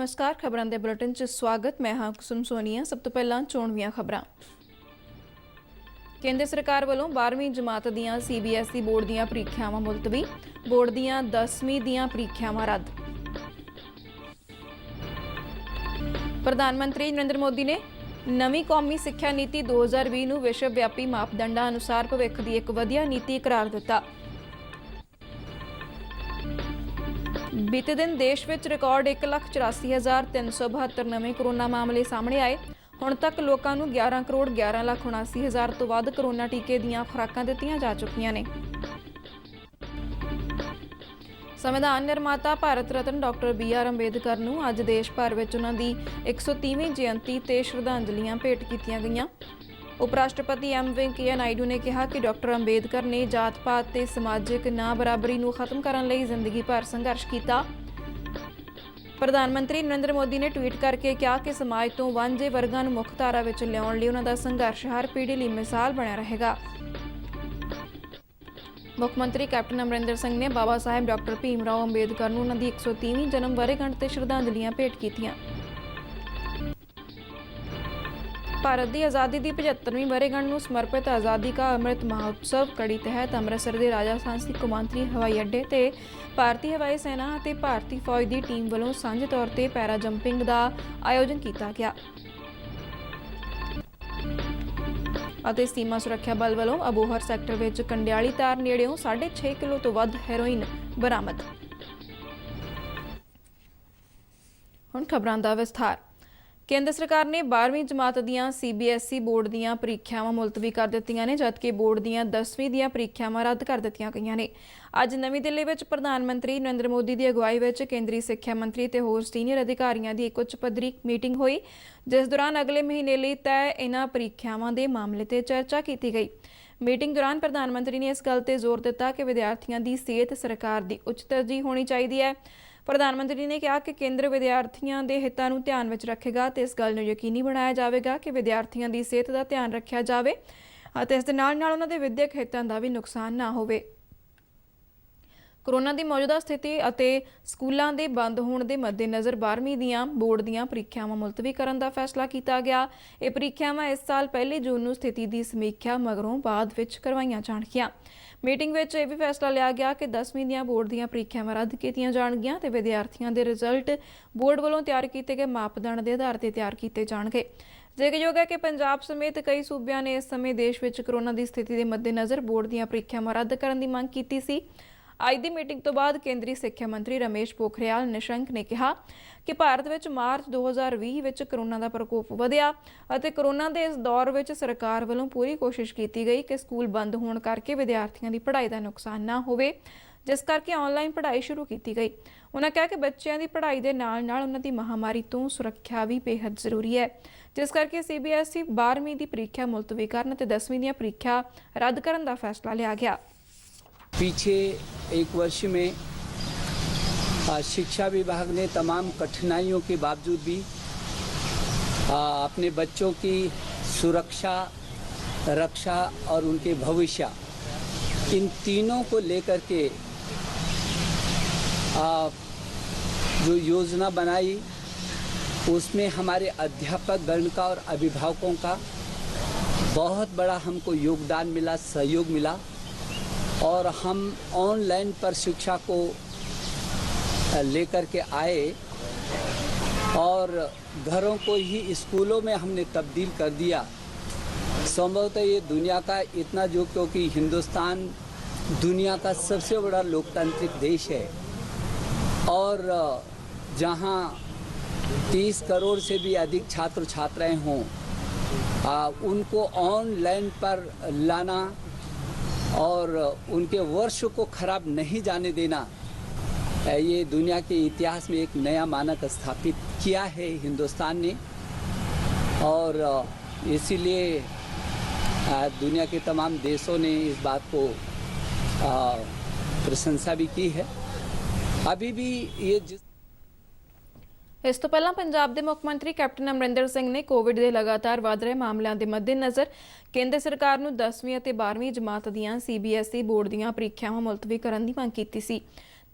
नमस्कार, खबरां दे बुलेटिन च स्वागत। मैं हाँ कुसुम सोनिया। सब तो पहला चोणवीं खबरां। केंद्र सरकार वालों 12वीं जमात दीआं CBSE बोर्ड दीआं परीक्षावां मुलतवी, बोर्ड दीआं 10वीं दीआं परीक्षावां रद्द। प्रधानमंत्री नरेंद्र मोदी ने नवीं कौमी सिक्ख्या नीति 2020 ਨੂੰ विश्व व्यापी मापदंडां अनुसार भविख दी एक वधिया नीति करार दिता। बीते दिन देश विच रिकॉर्ड 1,84,372 नवे कोरोना मामले सामने आए। हुण तक लोगों को 11,11,79,000 तो वध कोरोना टीके दीआं खुराकां दित्तियां जा चुकीਆਂ ने। संविधान निर्माता भारत रत्न डॉक्टर BR अंबेडकर नूं अज देश भर विच उन्हां दी 130वीं जयंती ते श्रद्धांजलियां भेंट कीतियां गईयां। उप राष्ट्रपति M वेंकैया नायडू ने कहा कि डॉक्टर अंबेडकर ने जात पात ते समाजिक ना बराबरी नूं खत्म करन लई जिंदगी भर संघर्ष किया। प्रधानमंत्री नरेंद्र मोदी ने ट्वीट करके कहा कि समाज तो वांझे वर्गां नूं मुख धारा विच लिआउण लई उन्हां दा संघर्ष हर पीढ़ी लई मिसाल बनिया रहेगा। मुख्यमंत्री कैप्टन अमरिंदर सिंह ने बाबा साहेब डॉक्टर भीमराव अंबेडकर नूं उन्हां दी 130वीं जन्म वर्षगांठ ते श्रद्धांजलियां भेंट कीतियां। भारत की आज़ादी की 75वीं वर्षगांठ नूं समर्पित आज़ादी का अमृत महोत्सव कड़ी तहत अमृतसर के राजा सांसी कौमांतरी हवाई अड्डे ते भारतीय हवाई सेना ते भारतीय फौज की टीम वालों सांझे तौर पर पैरा जंपिंग का आयोजन किया गया ਅਤੇ सीमा सुरक्षा बल वालों अबोहर सैक्टर विच कंडियाली तार नेड़ियों 6.5 किलो तो वध हैरोइन बरामद। हुण खबरां दा विस्तार। केंद्र सरकार ने 12वीं जमात दीआं CBSE बोर्ड दीआं परीक्षावां मुलतवी कर दित्तियां ने, जबकि बोर्ड दीआं 10वीं दीआं परीक्षावां रद्द कर दित्तियां गईयां ने। अज नवीं दिल्ली विच प्रधानमंत्री नरेंद्र मोदी की अगवाई विच केंद्रीय सिक्ख्या मंत्री ते होर सीनियर अधिकारियों की एक उच्च पद्धरी मीटिंग हुई, जिस दौरान अगले महीने लई तय इन्हां परीक्षावां दे मामले ते चर्चा की गई। मीटिंग दौरान प्रधानमंत्री ने इस गल ते जोर दिता कि विद्यार्थियों की सेहत सरकार की उच्च तरजीह होनी चाहिए है। प्रधानमंत्री ने कहा कि केंद्र विद्यार्थियों के हितों को ध्यान में रखेगा तो इस गल यकीनी बनाया जाएगा कि विद्यार्थियों की सेहत का ध्यान रखा जाए और इस दे नाल नाल उन्हां दे विद्यक हितों का भी नुकसान ना होवे। कोरोना की मौजूदा स्थिति और स्कूलों के बंद होने के मद्देनज़र 12वीं दीआं बोर्ड दीआं परीक्षावां मुलतवी करने का फैसला किया गया। ये परीक्षावां इस साल 1 जून नूं स्थिति की समीक्षा मगरों बाद विच करवाईयां जाणगियां। मीटिंग विच यह भी फैसला लिया गया कि 10वीं दीआं बोर्ड दीआं परीक्षावां रद्द कीतियां जाणगियां ते विद्यार्थियों के रिजल्ट बोर्ड वालों तैयार किए गए मापदंड के आधार पर तैयार किए जाणगे। जिक्रयोग है कि पंजाब समेत कई सूबिਆਂ ने इस समय देश में कोरोना की स्थिति के मद्देनज़र बोर्ड दीआं परीक्षावां रद्द करने की मंग की सी। ਅੱਜ ਦੀ मीटिंग तो बाद केंद्रीय सिक्ख्या मंत्री रमेश पोखरियाल निशंक ने कहा कि भारत में मार्च 2020 में कोरोना का प्रकोप वधिया और कोरोना के इस दौर में सरकार वालों पूरी कोशिश की गई कि स्कूल बंद होने करके विद्यार्थियों की पढ़ाई का नुकसान ना होवे, जिस करके ऑनलाइन पढ़ाई शुरू की गई। उन्होंने कहा कि बच्चों की पढ़ाई के नाल नाल उन्हां दी महामारी तो सुरक्षा भी बेहद जरूरी है, जिस करके CBSE 12वीं की परीक्षा मुलतवी करन ते 10वीं दी परीक्षा रद्द करने का फैसला लिया गया। पीछे एक वर्ष में शिक्षा विभाग ने तमाम कठिनाइयों के बावजूद भी अपने बच्चों की सुरक्षा, रक्षा और उनके भविष्य, इन तीनों को लेकर के जो योजना बनाई, उसमें हमारे अध्यापक गण का और अभिभावकों का बहुत बड़ा हमको योगदान मिला, सहयोग मिला और हम ऑनलाइन पर शिक्षा को लेकर के आए और घरों को ही स्कूलों में हमने तब्दील कर दिया। संभवतः ये दुनिया का इतना जो, क्योंकि हिंदुस्तान दुनिया का सबसे बड़ा लोकतांत्रिक देश है और जहाँ 30 करोड़ से भी अधिक छात्र छात्राएं हों, उनको ऑनलाइन पर लाना और उनके वर्ष को खराब नहीं जाने देना, ये दुनिया के इतिहास में एक नया मानक स्थापित किया है हिंदुस्तान ने और इसीलिए दुनिया के तमाम देशों ने इस बात को प्रशंसा भी की है। अभी भी ये इस तो पहला पंजाब के मुख्यमंत्री कैप्टन अमरिंदर सिंह ने कोविड के लगातार वध रहे मामलों के मद्देनज़र केंद्र सरकार नूं 10वीं और 12वीं जमात दीआं CBSE बोर्ड दीआं परीक्षावां मुलतवी करने की मंग की सी।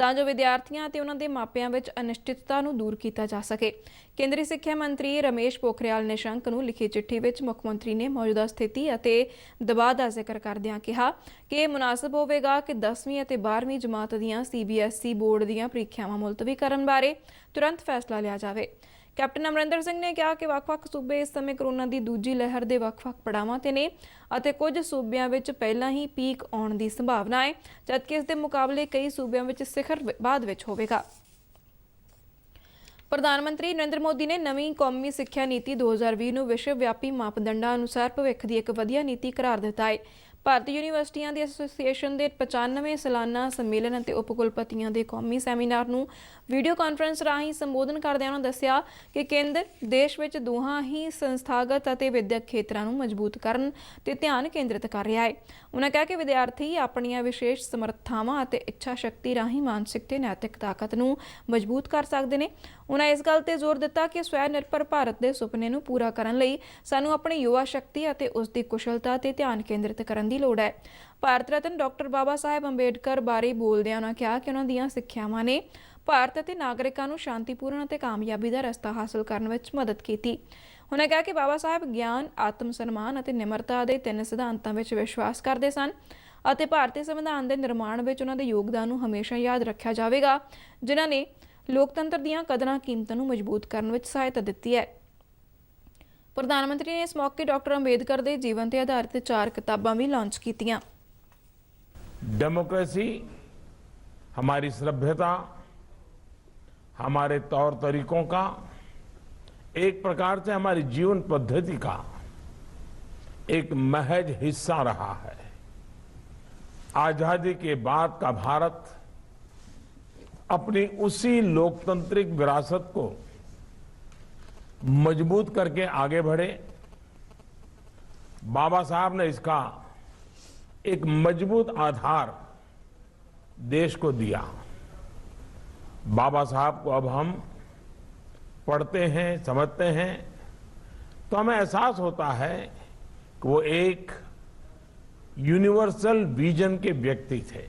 ਤਾਂ ਜੋ ਵਿਦਿਆਰਥੀਆਂ ਅਤੇ ਉਹਨਾਂ ਦੇ ਮਾਪਿਆਂ ਵਿੱਚ ਅਨਿਸ਼ਚਿਤਤਾ ਨੂੰ ਦੂਰ ਕੀਤਾ ਜਾ ਸਕੇ। ਕੇਂਦਰੀ ਸਿੱਖਿਆ ਮੰਤਰੀ ਰਮੇਸ਼ ਪੋਖਰਿਆਲ ਨਿਸ਼ੰਕ ਨੂੰ ਲਿਖੀ ਚਿੱਠੀ ਵਿੱਚ ਮੁੱਖ ਮੰਤਰੀ ਨੇ ਮੌਜੂਦਾ ਸਥਿਤੀ ਅਤੇ ਦਬਾਅ ਦਾ ਜ਼ਿਕਰ ਕਰਦਿਆਂ ਕਿਹਾ ਕਿ ਇਹ ਮੁਨਾਸਬ ਹੋਵੇਗਾ ਕਿ 10ਵੀਂ ਅਤੇ 12ਵੀਂ ਜਮਾਤ ਦੀਆਂ CBSE ਬੋਰਡ ਦੀਆਂ ਪ੍ਰੀਖਿਆਵਾਂ ਮੁਲਤਵੀ ਕਰਨ ਬਾਰੇ ਤੁਰੰਤ ਫੈਸਲਾ ਲਿਆ ਜਾਵੇ। ਕੈਪਟਨ ਅਮਰਿੰਦਰ ਸਿੰਘ ਨੇ ਕਿਹਾ ਕਿ ਵੱਖ-ਵੱਖ ਸੂਬੇ ਇਸ ਸਮੇਂ ਕਰੋਨਾ ਦੀ ਦੂਜੀ ਲਹਿਰ ਦੇ ਵੱਖ-ਵੱਖ ਪੜਾਵਾਂ ਤੇ ਨੇ ਅਤੇ ਕੁਝ ਸੂਬਿਆਂ ਵਿੱਚ ਪਹਿਲਾਂ ਹੀ ਪੀਕ ਆਉਣ ਦੀ ਸੰਭਾਵਨਾ ਹੈ, ਜਦਕਿ ਇਸ ਦੇ ਮੁਕਾਬਲੇ ਕਈ ਸੂਬਿਆਂ ਵਿੱਚ ਸਿਖਰ ਬਾਅਦ ਵਿੱਚ ਹੋਵੇਗਾ। ਪ੍ਰਧਾਨ ਮੰਤਰੀ ਨਰਿੰਦਰ ਮੋਦੀ ਨੇ ਨਵੀਂ ਕੌਮੀ ਸਿੱਖਿਆ ਨੀਤੀ 2020 ਨੂੰ ਵਿਸ਼ਵ ਵਿਆਪੀ ਮਾਪਦੰਡਾਂ ਅਨੁਸਾਰ ਭਵਿੱਖ ਦੀ ਇੱਕ ਵਧੀਆ ਨੀਤੀ ਕਰਾਰ ਦਿੱਤਾ ਹੈ। ਭਾਰਤੀ ਯੂਨੀਵਰਸਿਟੀਆਂ ਦੀ ਐਸੋਸੀਏਸ਼ਨ ਦੇ 95ਵੇਂ ਸਾਲਾਨਾ ਸੰਮੇਲਨ ਅਤੇ ਉਪਕੁਲਪਤੀਆਂ ਦੇ ਕੌਮੀ ਸੈਮੀਨਾਰ ਨੂੰ ਵੀਡੀਓ ਕਾਨਫਰੰਸ ਰਾਹੀਂ ਸੰਬੋਧਨ ਕਰਦਿਆਂ ਉਹਨਾਂ ਦੱਸਿਆ ਕਿ ਕੇਂਦਰ ਦੇਸ਼ ਵਿੱਚ ਦੋਹਾਂ ਹੀ ਸੰਸਥਾਗਤ ਅਤੇ ਵਿਦਿਅਕ ਖੇਤਰਾਂ ਨੂੰ ਮਜ਼ਬੂਤ ਕਰਨ ਤੇ ਧਿਆਨ ਕੇਂਦਰਿਤ ਕਰ ਰਿਹਾ ਹੈ। ਉਹਨਾਂ ਕਿਹਾ ਕਿ ਵਿਦਿਆਰਥੀ ਆਪਣੀਆਂ ਵਿਸ਼ੇਸ਼ ਸਮਰੱਥਾਵਾਂ ਅਤੇ ਇੱਛਾ ਸ਼ਕਤੀ ਰਾਹੀਂ ਮਾਨਸਿਕ ਤੇ ਨੈਤਿਕ ਤਾਕਤ ਨੂੰ ਮਜ਼ਬੂਤ ਕਰ ਸਕਦੇ ਨੇ। ਉਹਨਾਂ ਇਸ ਗੱਲ ਤੇ ਜ਼ੋਰ ਦਿੱਤਾ ਕਿ ਸਵੈ ਨਿਰਭਰ ਭਾਰਤ ਦੇ ਸੁਪਨੇ ਨੂੰ ਪੂਰਾ ਕਰਨ ਲਈ ਸਾਨੂੰ ਆਪਣੀ ਯੁਵਾ ਸ਼ਕਤੀ ਅਤੇ ਉਸ ਦੀ ਕੁਸ਼ਲਤਾ ਤੇ ਧਿਆਨ ਕੇਂਦਰਿਤ ਕਰਨ ਦੀ ਲੋੜ ਹੈ। ਭਾਰਤ ਰਤਨ ਡਾਕਟਰ ਬਾਬਾ ਸਾਹਿਬ ਅੰਬੇਡਕਰ ਬਾਰੇ ਬੋਲਦਿਆਂ ਉਹਨਾਂ ਕਿਹਾ ਕਿ ਉਹਨਾਂ ਦੀਆਂ ਸਿੱਖਿਆਵਾਂ ਨੇ ਭਾਰਤ ਅਤੇ ਨਾਗਰਿਕਾਂ ਨੂੰ ਸ਼ਾਂਤੀਪੂਰਨ ਅਤੇ ਕਾਮਯਾਬੀ ਦਾ ਰਸਤਾ ਹਾਸਲ ਕਰਨ ਵਿੱਚ ਮਦਦ ਕੀਤੀ। ਉਹਨਾਂ ਕਿਹਾ ਕਿ ਬਾਬਾ ਸਾਹਿਬ ਗਿਆਨ, ਆਤਮ ਸਨਮਾਨ ਅਤੇ ਨਿਮਰਤਾ ਦੇ 3 ਸਿਧਾਂਤਾਂ ਵਿੱਚ ਵਿਸ਼ਵਾਸ ਕਰਦੇ ਸਨ ਅਤੇ ਭਾਰਤੀ ਸੰਵਿਧਾਨ ਦੇ ਨਿਰਮਾਣ ਵਿੱਚ ਉਹਨਾਂ ਦੇ ਯੋਗਦਾਨ ਨੂੰ ਹਮੇਸ਼ਾ ਯਾਦ ਰੱਖਿਆ ਜਾਵੇਗਾ, ਜਿਨ੍ਹਾਂ ਨੇ ਲੋਕਤੰਤਰ ਦੀਆਂ ਕਦਰਾਂ ਕੀਮਤਾਂ ਨੂੰ ਮਜ਼ਬੂਤ ਕਰਨ ਵਿੱਚ ਸਹਾਇਤਾ ਦਿੱਤੀ ਹੈ। ਪ੍ਰਧਾਨ ਮੰਤਰੀ ਨੇ ਇਸ ਮੌਕੇ ਡਾਕਟਰ ਅੰਬੇਦਕਰ ਦੇ ਜੀਵਨ ਤੇ ਆਧਾਰਿਤ 4 ਕਿਤਾਬਾਂ ਵੀ ਲਾਂਚ ਕੀਤੀਆਂ। डेमोक्रेसी हमारी सभ्यता, हमारे तौर तरीकों का, एक प्रकार से हमारी जीवन पद्धति का एक महज हिस्सा रहा है। आजादी के बाद का भारत अपनी उसी लोकतांत्रिक विरासत को मजबूत करके आगे बढ़े। बाबा साहब ने इसका एक मजबूत आधार देश को दिया। बाबा साहब को अब हम पढ़ते हैं, समझते हैं तो हमें एहसास होता है कि वो एक यूनिवर्सल विजन के व्यक्ति थे।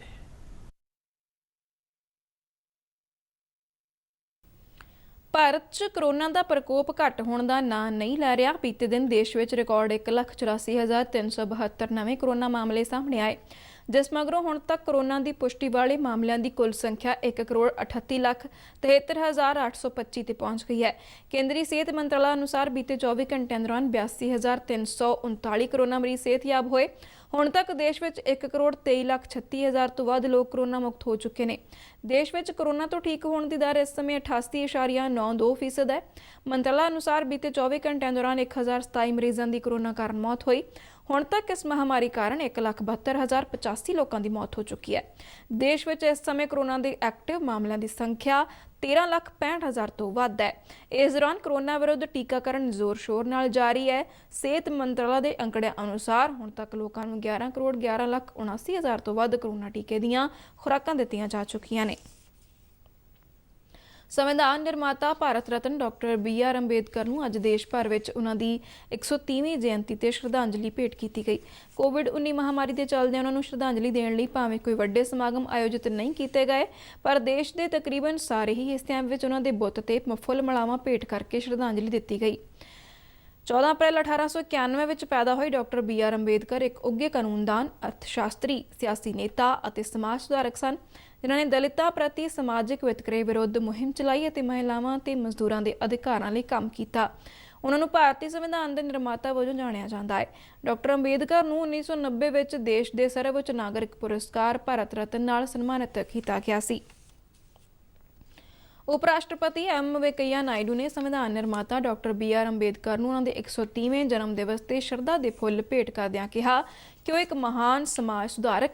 ਭਾਰਤ 'ਚ ਕਰੋਨਾ ਦਾ ਪ੍ਰਕੋਪ ਘੱਟ ਹੋਣ ਦਾ ਨਾਂ ਨਹੀਂ ਲੈ ਰਿਹਾ। ਬੀਤੇ ਦਿਨ ਦੇਸ਼ ਵਿੱਚ ਰਿਕਾਰਡ 1,84,372 ਨਵੇਂ ਕਰੋਨਾ ਮਾਮਲੇ ਸਾਹਮਣੇ ਆਏ, ਜਿਸ ਮਗਰੋਂ ਹੁਣ ਤੱਕ ਕਰੋਨਾ ਦੀ ਪੁਸ਼ਟੀ ਵਾਲੇ ਮਾਮਲਿਆਂ ਦੀ ਕੁੱਲ ਸੰਖਿਆ 1,38,73,825 ਤੇ ਪਹੁੰਚ ਗਈ ਹੈ। ਕੇਂਦਰੀ ਸਿਹਤ ਮੰਤਰਾਲਾ ਅਨੁਸਾਰ ਬੀਤੇ 24 ਘੰਟਿਆਂ ਦੌਰਾਨ 82,339 ਕਰੋਨਾ ਮਰੀਜ਼ ਸਿਹਤਯਾਬ ਹੋਏ। ਹੁਣ ਤੱਕ ਦੇਸ਼ ਵਿੱਚ 1,23,36,000 ਤੋਂ ਵੱਧ ਲੋਕ ਕਰੋਨਾ ਮੁਕਤ ਹੋ ਚੁੱਕੇ ਨੇ। ਦੇਸ਼ ਵਿੱਚ ਕਰੋਨਾ ਤੋਂ ਠੀਕ ਹੋਣ ਦੀ ਦਰ ਇਸ ਸਮੇਂ 88.92% ਹੈ। ਮੰਤਰਾਲਾ ਅਨੁਸਾਰ ਬੀਤੇ 24 ਘੰਟਿਆਂ ਦੌਰਾਨ 1,027 ਮਰੀਜ਼ਾਂ ਦੀ ਕਰੋਨਾ ਕਾਰਨ ਮੌਤ ਹੋਈ। ਹੁਣ ਤੱਕ ਇਸ ਮਹਾਮਾਰੀ ਕਾਰਨ 1,72,085 ਲੋਕਾਂ ਦੀ ਮੌਤ ਹੋ ਚੁੱਕੀ ਹੈ। ਦੇਸ਼ ਵਿੱਚ ਇਸ ਸਮੇਂ ਕਰੋਨਾ ਦੇ ਐਕਟਿਵ ਮਾਮਲਿਆਂ ਦੀ ਸੰਖਿਆ 13,65,000 ਤੋਂ ਵੱਧ ਹੈ। ਇਸ ਦੌਰਾਨ ਕਰੋਨਾ ਵਿਰੁੱਧ ਟੀਕਾਕਰਨ ਜ਼ੋਰ-ਸ਼ੋਰ ਨਾਲ ਜਾਰੀ ਹੈ। ਸਿਹਤ ਮੰਤਰਾਲਾ ਦੇ ਅੰਕੜਿਆਂ ਅਨੁਸਾਰ ਹੁਣ ਤੱਕ ਲੋਕਾਂ ਨੂੰ 11,11,79,000 ਤੋਂ ਵੱਧ ਕਰੋਨਾ ਟੀਕੇ ਦੀਆਂ ਖੁਰਾਕਾਂ ਦਿੱਤੀਆਂ ਜਾ ਚੁੱਕੀਆਂ ਨੇ। ਸੰਵਿਧਾਨ ਨਿਰਮਾਤਾ ਭਾਰਤ ਰਤਨ ਡਾਕਟਰ BR ਅੰਬੇਦਕਰ ਨੂੰ ਅੱਜ ਦੇਸ਼ ਭਰ ਵਿੱਚ ਉਹਨਾਂ ਦੀ 130ਵੀਂ ਜਯੰਤੀ ਤੇ ਸ਼ਰਧਾਂਜਲੀ ਭੇਟ ਕੀਤੀ ਗਈ। ਕੋਵਿਡ-19 ਮਹਾਮਾਰੀ ਦੇ ਚੱਲਦਿਆਂ ਉਹਨਾਂ ਨੂੰ ਸ਼ਰਧਾਂਜਲੀ ਦੇਣ ਲਈ ਭਾਵੇਂ ਕੋਈ ਵੱਡੇ ਸਮਾਗਮ ਆਯੋਜਿਤ ਨਹੀਂ ਕੀਤੇ ਗਏ, ਪਰ ਦੇਸ਼ ਦੇ ਤਕਰੀਬਨ ਸਾਰੇ ਹੀ ਹਿੱਸਿਆਂ ਵਿੱਚ ਉਹਨਾਂ ਦੇ ਬੁੱਤ ਤੇ ਫੁੱਲ ਮਾਲਾਵਾਂ ਭੇਟ ਕਰਕੇ ਸ਼ਰਧਾਂਜਲੀ ਦਿੱਤੀ ਗਈ। 14 ਅਪ੍ਰੈਲ 1891 ਵਿੱਚ ਪੈਦਾ ਹੋਏ ਡਾਕਟਰ BR ਅੰਬੇਦਕਰ ਇੱਕ ਉੱਘੇ ਕਾਨੂੰਨਦਾਨ, ਅਰਥਸ਼ਾਸਤਰੀ, ਸਿਆਸੀ ਨੇਤਾ ਅਤੇ ਸਮਾਜ ਸੁਧਾਰਕ ਸਨ, ਜਿਨ੍ਹਾਂ ਨੇ ਦਲਿਤਾਂ ਪ੍ਰਤੀ ਸਮਾਜਿਕ ਵਿਤਕਰੇ ਵਿਰੁੱਧ ਮੁਹਿੰਮ ਚਲਾਈ ਅਤੇ ਮਹਿਲਾਵਾਂ ਤੇ ਮਜ਼ਦੂਰਾਂ ਦੇ ਅਧਿਕਾਰਾਂ ਲਈ ਕੰਮ ਕੀਤਾ। ਉਹਨਾਂ ਨੂੰ ਭਾਰਤੀ ਸੰਵਿਧਾਨ ਦੇ ਨਿਰਮਾਤਾ ਵਜੋਂ ਜਾਣਿਆ ਜਾਂਦਾ ਹੈ। ਡਾਕਟਰ ਅੰਬੇਦਕਰ ਨੂੰ 1990 ਵਿੱਚ ਦੇਸ਼ ਦੇ ਸਰਵਉੱਚ ਨਾਗਰਿਕ ਪੁਰਸਕਾਰ ਭਾਰਤ ਰਤਨ ਨਾਲ ਸਨਮਾਨਿਤ ਕੀਤਾ ਗਿਆ ਸੀ। ਉਪ ਰਾਸ਼ਟਰਪਤੀ M ਵੈਂਕਈਆ ਨਾਇਡੂ ਨੇ ਸੰਵਿਧਾਨ ਨਿਰਮਾਤਾ ਡਾਕਟਰ BR ਅੰਬੇਦਕਰ ਨੂੰ ਉਹਨਾਂ ਦੇ 130ਵੇਂ ਜਨਮ ਦਿਵਸ ਤੇ ਸ਼ਰਧਾ ਦੇ ਫੁੱਲ ਭੇਟ ਕਰਦਿਆਂ ਕਿਹਾ ਕਿ ਉਹ ਇੱਕ ਮਹਾਨ ਸਮਾਜ ਸੁਧਾਰਕ,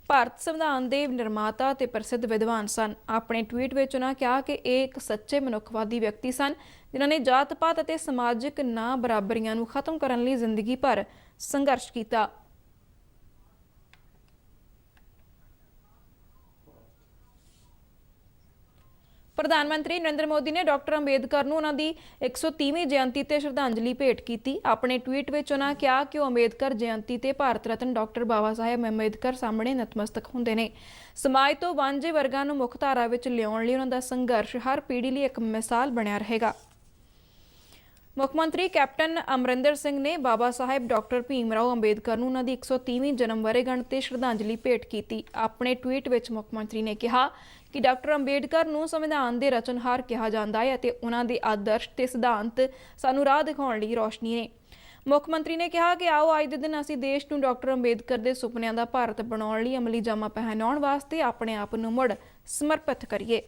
ਭਾਰਤ ਸੰਵਿਧਾਨ ਦੇ ਨਿਰਮਾਤਾ ਤੇ ਪ੍ਰਸਿੱਧ ਵਿਦਵਾਨ ਸਨ। ਆਪਣੇ ਟਵੀਟ ਵਿੱਚ ਉਹਨਾਂ ਕਿਹਾ ਕਿ ਇਹ ਇੱਕ ਸੱਚੇ ਮਨੁੱਖਵਾਦੀ ਵਿਅਕਤੀ ਸਨ, ਜਿਨ੍ਹਾਂ ਨੇ ਜਾਤ-ਪਾਤ ਅਤੇ ਸਮਾਜਿਕ ਨਾ ਬਰਾਬਰੀਆਂ ਨੂੰ ਖਤਮ ਕਰਨ ਲਈ ਜ਼ਿੰਦਗੀ ਭਰ ਸੰਘਰਸ਼ ਕੀਤਾ। ਪ੍ਰਧਾਨ ਮੰਤਰੀ ਨਰਿੰਦਰ ਮੋਦੀ ਨੇ ਡਾਕਟਰ ਅੰਬੇਦਕਰ ਨੂੰ ਉਹਨਾਂ ਦੀ 130ਵੀਂ ਜਯੰਤੀ ਤੇ ਸ਼ਰਧਾਂਜਲੀ ਭੇਟ ਕੀਤੀ। ਆਪਣੇ ਟਵੀਟ ਵਿੱਚ ਉਹਨਾਂ ਕਿਹਾ ਕਿ ਉਹ ਅੰਬੇਦਕਰ ਜਯੰਤੀ ਤੇ ਭਾਰਤ ਰਤਨ ਡਾਕਟਰ ਬਾਬਾ ਸਾਹਿਬ ਅੰਬੇਦਕਰ ਸਾਹਮਣੇ ਨਤਮਸਤਕ ਹੁੰਦੇ ਨੇ। ਸਮਾਜ ਤੋਂ ਵਾਂਝੇ ਵਰਗਾਂ ਨੂੰ ਮੁੱਖ ਧਾਰਾ ਵਿੱਚ ਲਿਆਉਣ ਲਈ ਉਹਨਾਂ ਦਾ ਸੰਘਰਸ਼ ਹਰ ਪੀੜ੍ਹੀ ਲਈ ਇੱਕ ਮਿਸਾਲ ਬਣਿਆ ਰਹੇਗਾ। ਮੁੱਖ ਮੰਤਰੀ ਕੈਪਟਨ ਅਮਰਿੰਦਰ ਸਿੰਘ ਨੇ ਬਾਬਾ ਸਾਹਿਬ ਡਾਕਟਰ ਭੀਮ ਰਾਓ ਅੰਬੇਦਕਰ ਨੂੰ ਉਹਨਾਂ ਦੀ 130ਵੀਂ ਜਨਮ ਵਰ੍ਹੇਗੰਢ ਤੇ ਸ਼ਰਧਾਂਜਲੀ ਭੇਟ ਕੀਤੀ। ਆਪਣੇ ਟਵੀਟ ਵਿੱਚ ਮੁੱਖ ਮੰਤਰੀ ਨੇ ਕਿਹਾ ਕਿ ਡਾਕਟਰ ਅੰਬੇਦਕਰ ਨੂੰ ਸੰਵਿਧਾਨ ਦੇ ਰਚਨਹਾਰ ਕਿਹਾ ਜਾਂਦਾ ਹੈ ਅਤੇ ਉਹਨਾਂ ਦੇ ਆਦਰਸ਼ ਤੇ ਸਿਧਾਂਤ ਸਾਨੂੰ ਰਾਹ ਦਿਖਾਉਣ ਲਈ ਰੋਸ਼ਨੀ ਨੇ। ਮੁੱਖ ਮੰਤਰੀ ਨੇ ਕਿਹਾ ਕਿ ਆਓ ਅੱਜ ਦੇ ਦਿਨ ਅਸੀਂ ਦੇਸ਼ ਨੂੰ ਡਾਕਟਰ ਅੰਬੇਦਕਰ ਦੇ ਸੁਪਨਿਆਂ ਦਾ ਭਾਰਤ ਬਣਾਉਣ ਲਈ ਅਮਲੀ ਜਾਮਾ ਪਹਿਨਾਉਣ ਵਾਸਤੇ ਆਪਣੇ ਆਪ ਨੂੰ ਮੁੜ ਸਮਰਪਿਤ ਕਰੀਏ।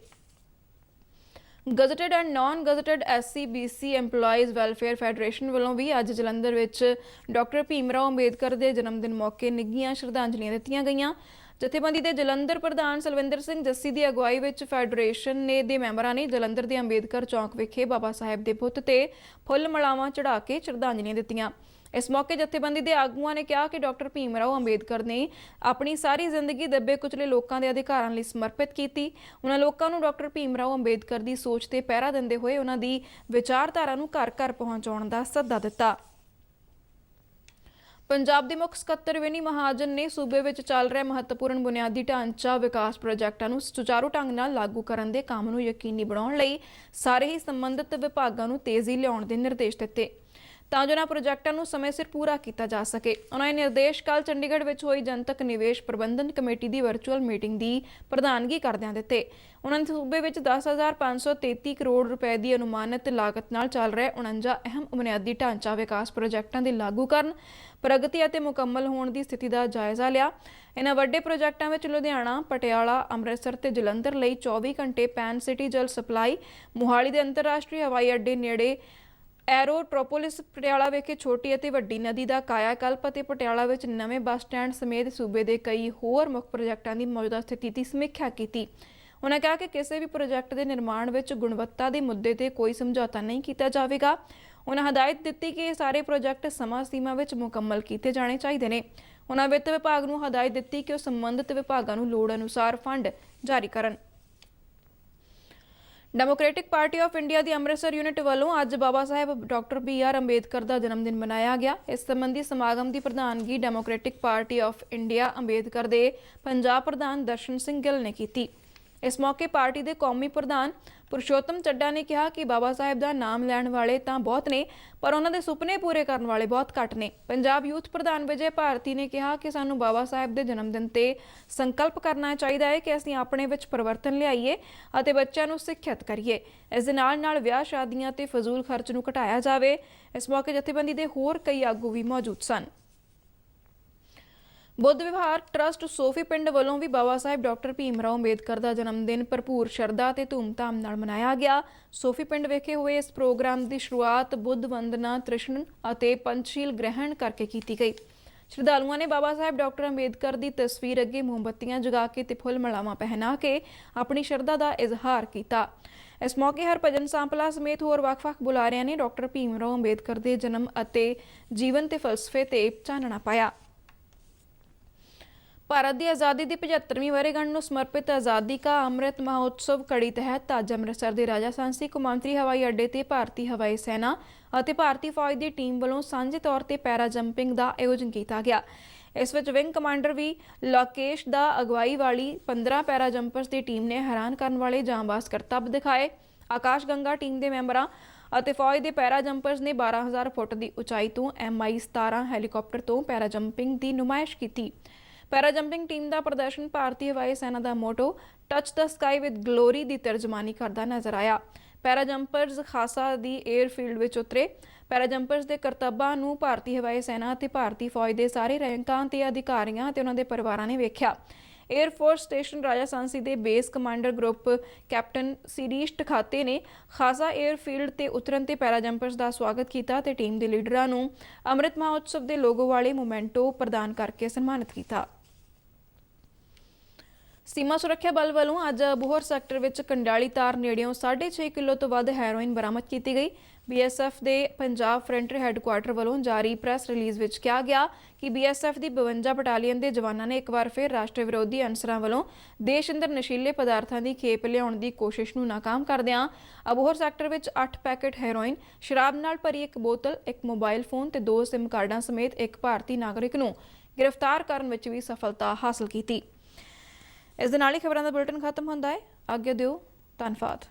Gazetted and naan gazetted SC-BC EMPLOYEES welfare federation ਵੱਲੋਂ ਵੀ ਅੱਜ ਜਲੰਧਰ ਵਿੱਚ ਡਾਕਟਰ ਭੀਮ ਰਾਓ ਅੰਬੇਦਕਰ ਦੇ ਜਨਮ ਦਿਨ ਮੌਕੇ ਨਿੱਘੀਆਂ ਸ਼ਰਧਾਂਜਲੀਆਂ ਦਿੱਤੀਆਂ ਗਈਆਂ। ਜਥੇਬੰਦੀ ਦੇ ਜਲੰਧਰ ਪ੍ਰਧਾਨ ਸਲਵਿੰਦਰ ਸਿੰਘ ਜੱਸੀ ਦੀ ਅਗਵਾਈ ਵਿੱਚ ਫੈਡਰੇਸ਼ਨ ਦੇ ਮੈਂਬਰਾਂ ਨੇ ਜਲੰਧਰ ਦੇ ਅੰਬੇਦਕਰ ਚੌਂਕ ਵਿਖੇ ਬਾਬਾ ਸਾਹਿਬ ਦੇ ਬੁੱਤ ਤੇ ਫੁੱਲ ਮਾਲਾਵਾਂ ਚੜ੍ਹਾ ਕੇ ਸ਼ਰਧਾਂਜਲੀਆਂ ਦਿੱਤੀਆਂ। ਇਸ ਮੌਕੇ ਜਥੇਬੰਦੀ ਦੇ ਆਗੂਆਂ ਨੇ ਕਿਹਾ ਕਿ ਡਾਕਟਰ ਭੀਮ ਰਾਓ ਅੰਬੇਦਕਰ ਨੇ ਆਪਣੀ ਸਾਰੀ ਜ਼ਿੰਦਗੀ ਦੱਬੇ ਕੁਚਲੇ ਲੋਕਾਂ ਦੇ ਅਧਿਕਾਰਾਂ ਲਈ ਸਮਰਪਿਤ ਕੀਤੀ। ਉਹਨਾਂ ਲੋਕਾਂ ਨੂੰ ਡਾਕਟਰ ਭੀਮ ਰਾਓ ਅੰਬੇਦਕਰ ਦੀ ਸੋਚ ਤੇ ਪਹਿਰਾ ਦਿੰਦੇ ਹੋਏ ਉਹਨਾਂ ਦੀ ਵਿਚਾਰਧਾਰਾ ਨੂੰ ਘਰ-ਘਰ ਪਹੁੰਚਾਉਣ ਦਾ ਸੱਦਾ ਦਿੱਤਾ। ਪੰਜਾਬ ਦੇ ਮੁੱਖ ਸਕੱਤਰ ਵਿਨੀ ਮਹਾਜਨ ਨੇ ਸੂਬੇ ਵਿੱਚ ਚੱਲ ਰਹੇ ਮਹੱਤਵਪੂਰਨ ਬੁਨਿਆਦੀ ਢਾਂਚਾ ਵਿਕਾਸ ਪ੍ਰੋਜੈਕਟਾਂ ਨੂੰ ਸੁਚਾਰੂ ਢੰਗ ਨਾਲ ਲਾਗੂ ਕਰਨ ਦੇ ਕੰਮ ਨੂੰ ਯਕੀਨੀ ਬਣਾਉਣ ਲਈ ਸਾਰੇ ਹੀ ਸੰਬੰਧਿਤ ਵਿਭਾਗਾਂ ਨੂੰ ਤੇਜ਼ੀ ਲਿਆਉਣ ਦੇ ਨਿਰਦੇਸ਼ ਦਿੱਤੇ ਤਾਂ ਜੋ ਇਹਨਾਂ ਪ੍ਰੋਜੈਕਟਾਂ ਨੂੰ ਸਮੇਂ ਸਿਰ ਪੂਰਾ ਕੀਤਾ ਜਾ ਸਕੇ। ਉਹਨਾਂ ਨੇ ਨਿਰਦੇਸ਼ ਕੱਲ੍ਹ ਚੰਡੀਗੜ੍ਹ ਵਿੱਚ ਹੋਈ ਜਨਤਕ ਨਿਵੇਸ਼ ਪ੍ਰਬੰਧਨ ਕਮੇਟੀ ਦੀ ਵਰਚੁਅਲ ਮੀਟਿੰਗ ਦੀ ਪ੍ਰਧਾਨਗੀ ਕਰਦਿਆਂ ਦਿੱਤੇ। ਉਹਨਾਂ ਨੇ ਸੂਬੇ ਵਿੱਚ 10,533 ਕਰੋੜ ਰੁਪਏ ਦੀ ਅਨੁਮਾਨਿਤ ਲਾਗਤ ਨਾਲ ਚੱਲ ਰਹੇ 49 ਅਹਿਮ ਬੁਨਿਆਦੀ ਢਾਂਚਾ ਵਿਕਾਸ ਪ੍ਰੋਜੈਕਟਾਂ ਦੇ ਲਾਗੂ ਕਰਨ, ਪ੍ਰਗਤੀ ਅਤੇ ਮੁਕੰਮਲ ਹੋਣ ਦੀ ਸਥਿਤੀ ਦਾ ਜਾਇਜ਼ਾ ਲਿਆ। ਇਹਨਾਂ ਵੱਡੇ ਪ੍ਰੋਜੈਕਟਾਂ ਵਿੱਚ ਲੁਧਿਆਣਾ, ਪਟਿਆਲਾ, ਅੰਮ੍ਰਿਤਸਰ ਤੇ ਜਲੰਧਰ ਲਈ 24 ਘੰਟੇ ਪੈਨ ਸਿਟੀ ਜਲ ਸਪਲਾਈ, ਮੁਹਾਲੀ ਦੇ ਅੰਤਰਰਾਸ਼ਟਰੀ ਹਵਾਈ ਅੱਡੇ ਨੇੜੇ ਐਰੋਟ੍ਰੋਪੋਲਿਸ, ਪਟਿਆਲਾ ਵਿਖੇ ਛੋਟੀ ਅਤੇ ਵੱਡੀ ਨਦੀ ਦਾ ਕਾਇਆਕਲਪ ਅਤੇ ਪਟਿਆਲਾ ਵਿੱਚ ਨਵੇਂ ਬੱਸ ਸਟੈਂਡ ਸਮੇਤ ਸੂਬੇ ਦੇ ਕਈ ਹੋਰ ਮੁੱਖ ਪ੍ਰੋਜੈਕਟਾਂ ਦੀ ਮੌਜੂਦਾ ਸਥਿਤੀ ਦੀ ਸਮੀਖਿਆ ਕੀਤੀ। ਉਹਨਾਂ ਕਿਹਾ ਕਿ ਕਿਸੇ ਵੀ ਪ੍ਰੋਜੈਕਟ ਦੇ ਨਿਰਮਾਣ ਵਿੱਚ ਗੁਣਵੱਤਾ ਦੇ ਮੁੱਦੇ ਤੇ ਕੋਈ ਸਮਝੌਤਾ ਨਹੀਂ ਕੀਤਾ ਜਾਵੇਗਾ। ਉਹਨਾਂ ਹਦਾਇਤ ਦਿੱਤੀ ਕਿ ਇਹ ਸਾਰੇ ਪ੍ਰੋਜੈਕਟ ਸਮਾਂ ਸੀਮਾ ਵਿੱਚ ਮੁਕੰਮਲ ਕੀਤੇ ਜਾਣੇ ਚਾਹੀਦੇ ਨੇ। ਉਹਨਾਂ ਵਿੱਤ ਵਿਭਾਗ ਨੂੰ ਹਦਾਇਤ ਦਿੱਤੀ ਕਿ ਉਹ ਸੰਬੰਧਿਤ ਵਿਭਾਗਾਂ ਨੂੰ ਲੋੜ ਅਨੁਸਾਰ ਫੰਡ ਜਾਰੀ ਕਰਨ। Democratic party of India the Amritsar unit ਵੱਲੋਂ ਅੱਜ ਬਾਬਾ ਸਾਹਿਬ ਡਾਕਟਰ BR ਅੰਬੇਦਕਰ ਦਾ ਜਨਮ ਦਿਨ ਮਨਾਇਆ ਗਿਆ। ਇਸ ਸੰਬੰਧੀ ਸਮਾਗਮ ਦੀ ਪ੍ਰਧਾਨਗੀ democratic party of India Ambedkar ਦੇ ਪੰਜਾਬ ਪ੍ਰਧਾਨ ਦਰਸ਼ਨ ਸਿੰਘ ਗਿੱਲ ਨੇ ਕੀਤੀ। ਇਸ ਮੌਕੇ ਪਾਰਟੀ ਦੇ ਕੌਮੀ ਪ੍ਰਧਾਨ ਪੁਰਸ਼ੋਤਮ ਚੱਡਾ ਨੇ ਕਿਹਾ ਕਿ ਬਾਬਾ ਸਾਹਿਬ ਦਾ ਨਾਮ ਲੈਣ ਵਾਲੇ ਤਾਂ ਬਹੁਤ ਨੇ, ਪਰ ਉਹਨਾਂ ਦੇ ਸੁਪਨੇ ਪੂਰੇ ਕਰਨ ਵਾਲੇ ਬਹੁਤ ਘੱਟ ਨੇ। ਪੰਜਾਬ ਯੂਥ ਪ੍ਰਧਾਨ ਵਿਜੇ ਭਾਰਤੀ ਨੇ ਕਿਹਾ ਕਿ ਸਾਨੂੰ ਬਾਬਾ ਸਾਹਿਬ ਦੇ ਜਨਮ ਦਿਨ ਤੇ ਸੰਕਲਪ ਕਰਨਾ ਚਾਹੀਦਾ ਹੈ ਕਿ ਅਸੀਂ ਆਪਣੇ ਵਿੱਚ ਪਰਿਵਰਤਨ ਲਿਆਈਏ ਅਤੇ ਬੱਚਿਆਂ ਨੂੰ ਸਿੱਖਿਅਤ ਕਰੀਏ। ਇਸ ਦੇ ਨਾਲ ਵਿਆਹ ਸ਼ਾਦੀਆਂ ਤੇ ਫਜ਼ੂਲ ਖਰਚ ਨੂੰ ਘਟਾਇਆ ਜਾਵੇ। ਇਸ ਮੌਕੇ ਜਥੇਬੰਦੀ ਦੇ ਹੋਰ ਕਈ ਆਗੂ ਵੀ ਮੌਜੂਦ ਸਨ। ਬੁੱਧ ਵਿਹਾਰ ਟਰਸਟ ਸੋਫੀ ਪਿੰਡ ਵੱਲੋਂ ਵੀ ਬਾਬਾ ਸਾਹਿਬ ਡਾਕਟਰ ਭੀਮ ਰਾਓ ਅੰਬੇਦਕਰ ਦਾ ਜਨਮ ਦਿਨ ਭਰਪੂਰ ਸ਼ਰਧਾ ਤੇ ਧੂਮਧਾਮ ਨਾਲ ਮਨਾਇਆ ਗਿਆ। ਸੋਫੀ ਪਿੰਡ ਵਿਖੇ ਹੋਏ ਇਸ ਪ੍ਰੋਗਰਾਮ ਦੀ ਸ਼ੁਰੂਆਤ ਬੁੱਧ ਵੰਦਨਾ ਤ੍ਰਿਸ਼ਨ ਅਤੇ ਪੰਚਸ਼ੀਲ ਗ੍ਰਹਿਣ ਕਰਕੇ ਕੀਤੀ ਗਈ। ਸ਼ਰਧਾਲੂਆਂ ਨੇ ਬਾਬਾ ਸਾਹਿਬ ਡਾਕਟਰ ਅੰਬੇਦਕਰ ਦੀ ਤਸਵੀਰ ਅੱਗੇ ਮੋਮਬੱਤੀਆਂ ਜਗਾ ਕੇ ਤੇ ਫੁੱਲ ਮਾਲਾਵਾਂ ਪਹਿਨਾ ਕੇ ਆਪਣੀ ਸ਼ਰਧਾ ਦਾ ਇਜ਼ਹਾਰ ਕੀਤਾ। ਇਸ ਮੌਕੇ ਹਰਭਜਨ ਸਾਂਪਲਾ ਸਮੇਤ ਹੋਰ ਵੱਖ-ਵੱਖ ਬੁਲਾਰਿਆਂ ਨੇ ਡਾਕਟਰ ਭੀਮ ਰਾਓ ਅੰਬੇਦਕਰ ਦੇ ਜਨਮ ਅਤੇ ਜੀਵਨ ਤੇ ਫਲਸਫੇ ਤੇ ਚਾਨਣਾ ਪਾਇਆ। ਭਾਰਤ ਦੀ ਆਜ਼ਾਦੀ ਦੀ 75ਵੀਂ ਵਰ੍ਹੇਗੰਢ ਨੂੰ ਸਮਰਪਿਤ ਆਜ਼ਾਦੀ ਕਾ ਅੰਮ੍ਰਿਤ ਮਹੋਤਸਵ ਕੜੀ ਤਹਿਤ ਅੱਜ ਅੰਮ੍ਰਿਤਸਰ ਦੇ ਰਾਜਾ ਸਾਂਸੀ ਕੌਮਾਂਤਰੀ ਹਵਾਈ ਅੱਡੇ ਤੇ ਭਾਰਤੀ ਹਵਾਈ ਸੈਨਾ ਅਤੇ ਭਾਰਤੀ ਫੌਜ ਦੀ ਟੀਮ ਵੱਲੋਂ ਸਾਂਝੇ ਤੌਰ ਤੇ ਪੈਰਾ ਜੰਪਿੰਗ ਦਾ ਆਯੋਜਨ ਕੀਤਾ ਗਿਆ। ਇਸ ਵਿੱਚ ਵਿੰਗ ਕਮਾਂਡਰ ਵੀ ਲੋਕੇਸ਼ ਦਾ ਅਗਵਾਈ ਵਾਲੀ 15 ਪੈਰਾ ਜੰਪਰਸ ਦੀ ਟੀਮ ਨੇ ਹੈਰਾਨ ਕਰਨ ਵਾਲੇ ਜਾਂਬਾਜ਼ ਕਰਤੱਵ ਦਿਖਾਏ। ਆਕਾਸ਼ ਗੰਗਾ ਟੀਮ ਦੇ ਮੈਂਬਰਾਂ ਅਤੇ ਫੌਜ ਦੇ ਪੈਰਾ ਜੰਪਰਸ ਨੇ 12,000 ਫੁੱਟ ਦੀ ਉਚਾਈ ਤੋਂ MI-17 ਹੈਲੀਕਾਪਟਰ ਤੋਂ ਪੈਰਾ ਜੰਪਿੰਗ ਦੀ ਨੁਮਾਇਸ਼ ਕੀਤੀ। ਪੈਰਾ ਜੰਪਿੰਗ ਟੀਮ ਦਾ ਪ੍ਰਦਰਸ਼ਨ ਭਾਰਤੀ ਹਵਾਈ ਸੈਨਾ ਦਾ motto touch the sky with glory ਦੀ ਤਰਜਮਾਨੀ ਕਰਦਾ ਨਜ਼ਰ ਆਇਆ। ਪੈਰਾ ਜੰਪਰਸ ਖਾਸਾ ਦੀ 에ਅਰਫੀਲਡ ਵਿੱਚ ਉਤਰੇ। ਪੈਰਾ ਜੰਪਰਸ ਦੇ ਕਰਤੱਵਾਂ ਨੂੰ ਭਾਰਤੀ ਹਵਾਈ ਸੈਨਾ ਅਤੇ ਭਾਰਤੀ ਫੌਜ ਦੇ ਸਾਰੇ ਰੈਂਕਾਂ ਤੇ ਅਧਿਕਾਰੀਆਂ ਅਤੇ ਉਹਨਾਂ ਦੇ ਪਰਿਵਾਰਾਂ ਨੇ ਵੇਖਿਆ। 에ਅਰ ਫੋਰਸ ਸਟੇਸ਼ਨ ਰਾਜਾ ਸਾਂਸੀ ਦੇ ਬੇਸ ਕਮਾਂਡਰ ਗਰੁੱਪ ਕੈਪਟਨ ਸਿਰੀਸ਼ ਟਖਾਤੇ ਨੇ ਖਾਸਾ 에ਅਰਫੀਲਡ ਤੇ ਉਤਰਨ ਤੇ ਪੈਰਾ ਜੰਪਰਸ ਦਾ ਸਵਾਗਤ ਕੀਤਾ ਤੇ ਟੀਮ ਦੇ ਲੀਡਰਾਂ ਨੂੰ ਅੰਮ੍ਰਿਤ ਮਹੋਤਸਵ ਦੇ ਲੋਗੋ ਵਾਲੇ ਮੋਮੈਂਟੋ ਪ੍ਰਦਾਨ ਕਰਕੇ ਸਨਮਾਨਿਤ ਕੀਤਾ। ਸੀਮਾ ਸੁਰੱਖਿਆ ਬਲ ਵੱਲੋਂ ਅੱਜ ਅਬੋਹਰ ਸੈਕਟਰ ਵਿੱਚ ਕੰਡਾਲੀ ਤਾਰ ਨੇੜਿਓਂ 6.5 ਕਿਲੋ ਤੋਂ ਵੱਧ ਹੈਰੋਇਨ ਬਰਾਮਦ ਕੀਤੀ ਗਈ। BSF ਦੇ ਪੰਜਾਬ ਫਰੰਟੀਅਰ ਹੈੱਡਕੁਆਰਟਰ ਵੱਲੋਂ ਜਾਰੀ ਪ੍ਰੈਸ ਰਿਲੀਜ਼ ਵਿੱਚ ਕਿਹਾ ਗਿਆ ਕਿ BSF ਦੀ 52 ਬਟਾਲੀਅਨ ਦੇ ਜਵਾਨਾਂ ਨੇ ਇੱਕ ਵਾਰ ਫਿਰ ਰਾਸ਼ਟਰ ਵਿਰੋਧੀ ਅਨਸਰਾਂ ਵੱਲੋਂ ਦੇਸ਼ ਅੰਦਰ ਨਸ਼ੀਲੇ ਪਦਾਰਥਾਂ ਦੀ ਖੇਪ ਲਿਆਉਣ ਦੀ ਕੋਸ਼ਿਸ਼ ਨੂੰ ਨਾਕਾਮ ਕਰਦਿਆਂ ਅਬੋਹਰ ਸੈਕਟਰ ਵਿੱਚ 8 ਪੈਕੇਟ ਹੈਰੋਇਨ, ਸ਼ਰਾਬ ਨਾਲ ਭਰੀ ਇੱਕ ਬੋਤਲ, ਇੱਕ ਮੋਬਾਈਲ ਫੋਨ ਤੇ 2 SIM ਕਾਰਡਾਂ ਸਮੇਤ ਇੱਕ ਭਾਰਤੀ ਨਾਗਰਿਕ ਨੂੰ ਗ੍ਰਿਫਤਾਰ ਕਰਨ ਵਿੱਚ ਵੀ ਸਫਲਤਾ ਹਾਸਲ ਕੀਤੀ। ਇਸ ਦੇ ਨਾਲ ਹੀ ਖਬਰਾਂ ਦਾ ਬੁਲੇਟਿਨ ਖਤਮ ਹੁੰਦਾ ਹੈ। ਅੱਗੇ ਦਿਓ ਧੰਨਵਾਦ।